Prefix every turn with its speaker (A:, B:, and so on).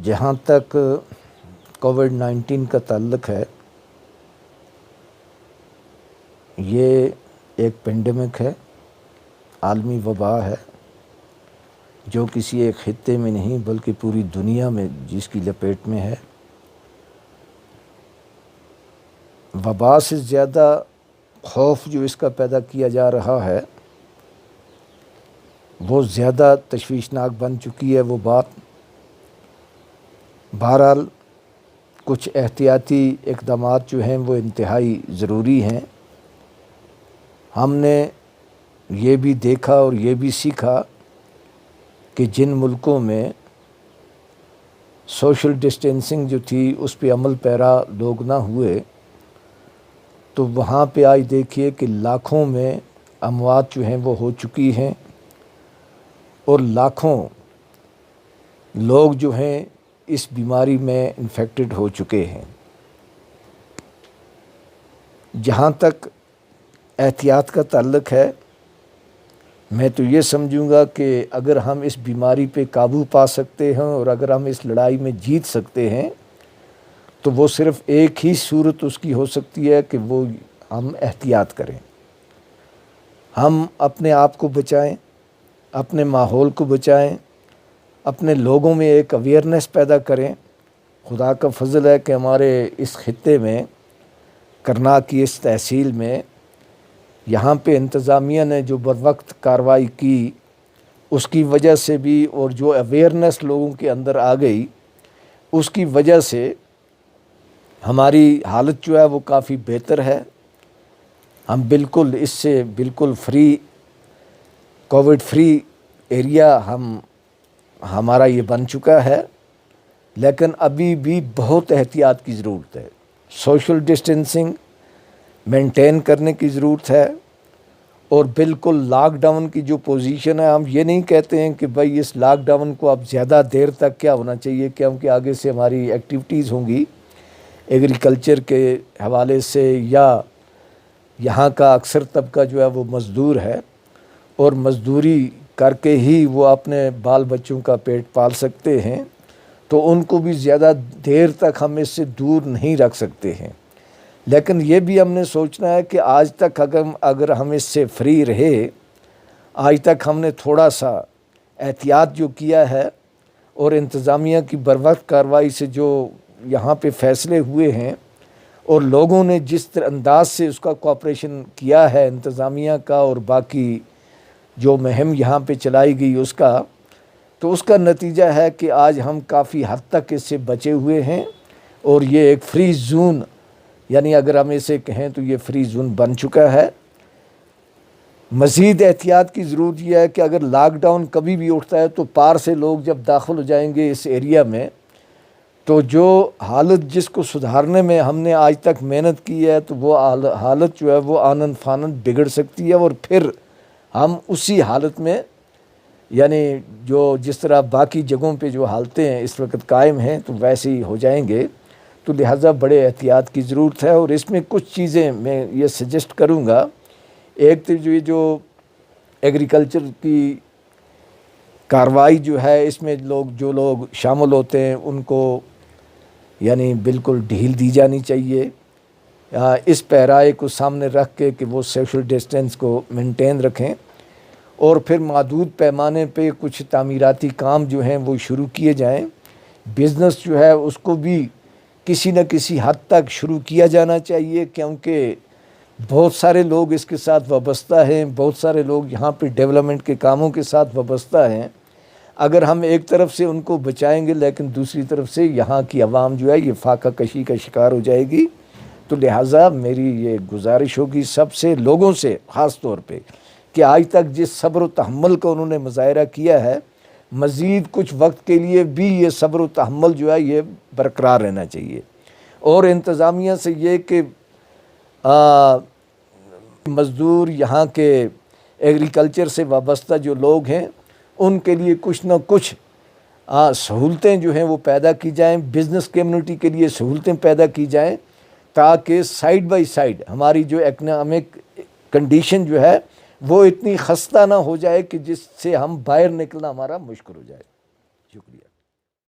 A: جہاں تک کووڈ-19 کا تعلق ہے، یہ ایک پینڈیمک ہے، عالمی وبا ہے جو کسی ایک خطے میں نہیں بلکہ پوری دنیا میں جس کی لپیٹ میں ہے۔ وبا سے زیادہ خوف جو اس کا پیدا کیا جا رہا ہے وہ زیادہ تشویشناک بن چکی ہے وہ بات۔ بہرحال کچھ احتیاطی اقدامات جو ہیں وہ انتہائی ضروری ہیں۔ ہم نے یہ بھی دیکھا اور یہ بھی سیکھا کہ جن ملکوں میں سوشل ڈسٹینسنگ جو تھی اس پہ عمل پیرا لوگ نہ ہوئے تو وہاں پہ آج دیکھیے کہ لاکھوں میں اموات جو ہیں وہ ہو چکی ہیں اور لاکھوں لوگ جو ہیں اس بیماری میں انفیکٹڈ ہو چکے ہیں۔ جہاں تک احتیاط کا تعلق ہے، میں تو یہ سمجھوں گا کہ اگر ہم اس بیماری پہ قابو پا سکتے ہیں اور اگر ہم اس لڑائی میں جیت سکتے ہیں تو وہ صرف ایک ہی صورت اس کی ہو سکتی ہے کہ وہ ہم احتیاط کریں، ہم اپنے آپ کو بچائیں، اپنے ماحول کو بچائیں، اپنے لوگوں میں ایک اویئرنیس پیدا کریں۔ خدا کا فضل ہے کہ ہمارے اس خطے میں، کرناک کی اس تحصیل میں، یہاں پہ انتظامیہ نے جو بروقت کارروائی کی اس کی وجہ سے بھی اور جو اویئرنیس لوگوں کے اندر آ گئی اس کی وجہ سے ہماری حالت جو ہے وہ کافی بہتر ہے۔ ہم بالکل اس سے بالکل کووڈ فری ایریا ہمارا یہ بن چکا ہے، لیکن ابھی بھی بہت احتیاط کی ضرورت ہے۔ سوشل ڈسٹینسنگ مینٹین کرنے کی ضرورت ہے اور بالکل لاک ڈاؤن کی جو پوزیشن ہے، ہم یہ نہیں کہتے ہیں کہ بھائی اس لاک ڈاؤن کو اب زیادہ دیر تک کیا ہونا چاہیے، کیونکہ آگے سے ہماری ایکٹیویٹیز ہوں گی ایگریکلچر کے حوالے سے، یا یہاں کا اکثر طبقہ جو ہے وہ مزدور ہے اور مزدوری کر کے ہی وہ اپنے بال بچوں کا پیٹ پال سکتے ہیں، تو ان کو بھی زیادہ دیر تک ہم اس سے دور نہیں رکھ سکتے ہیں۔ لیکن یہ بھی ہم نے سوچنا ہے کہ آج تک اگر ہم اس سے فری رہے، آج تک ہم نے تھوڑا سا احتیاط جو کیا ہے اور انتظامیہ کی بروقت کارروائی سے جو یہاں پہ فیصلے ہوئے ہیں اور لوگوں نے جس انداز سے اس کا کوآپریشن کیا ہے انتظامیہ کا اور باقی جو مہم یہاں پہ چلائی گئی اس کا، تو اس کا نتیجہ ہے کہ آج ہم کافی حد تک اس سے بچے ہوئے ہیں اور یہ ایک فری زون، یعنی اگر ہم اسے کہیں تو یہ فری زون بن چکا ہے۔ مزید احتیاط کی ضرورت یہ ہے کہ اگر لاک ڈاؤن کبھی بھی اٹھتا ہے تو پار سے لوگ جب داخل ہو جائیں گے اس ایریا میں تو جو حالت جس کو سدھارنے میں ہم نے آج تک محنت کی ہے تو وہ حالت جو ہے وہ آنن فانن بگڑ سکتی ہے اور پھر ہم اسی حالت میں، یعنی جس طرح باقی جگہوں پہ جو حالتیں ہیں اس وقت قائم ہیں تو ویسے ہی ہو جائیں گے، تو لہٰذا بڑے احتیاط کی ضرورت ہے۔ اور اس میں کچھ چیزیں میں یہ سجیسٹ کروں گا۔ ایک تو جو ایگریکلچر کی کارروائی جو ہے اس میں جو لوگ شامل ہوتے ہیں ان کو یعنی بالکل ڈھیل دی جانی چاہیے، اس پیرائے کو سامنے رکھ کے کہ وہ سوشل ڈسٹینس کو مینٹین رکھیں، اور پھر محدود پیمانے پہ کچھ تعمیراتی کام جو ہیں وہ شروع کیے جائیں۔ بزنس جو ہے اس کو بھی کسی نہ کسی حد تک شروع کیا جانا چاہیے، کیونکہ بہت سارے لوگ اس کے ساتھ وابستہ ہیں، بہت سارے لوگ یہاں پہ ڈیولپمنٹ کے کاموں کے ساتھ وابستہ ہیں۔ اگر ہم ایک طرف سے ان کو بچائیں گے لیکن دوسری طرف سے یہاں کی عوام جو ہے یہ فاقہ کشی کا شکار ہو جائے گی، تو لہٰذا میری یہ گزارش ہوگی سب سے، لوگوں سے خاص طور پہ، کہ آج تک جس صبر و تحمل کا انہوں نے مظاہرہ کیا ہے، مزید کچھ وقت کے لیے بھی یہ صبر و تحمل جو ہے یہ برقرار رہنا چاہیے۔ اور انتظامیہ سے یہ کہ مزدور یہاں کے ایگریکلچر سے وابستہ جو لوگ ہیں ان کے لیے کچھ نہ کچھ سہولتیں جو ہیں وہ پیدا کی جائیں، بزنس کمیونٹی کے لیے سہولتیں پیدا کی جائیں، تاکہ سائیڈ بائی سائیڈ ہماری جو اکنامک کنڈیشن جو ہے وہ اتنی خستہ نہ ہو جائے کہ جس سے ہم باہر نکلنا ہمارا مشکل ہو جائے۔ شکریہ۔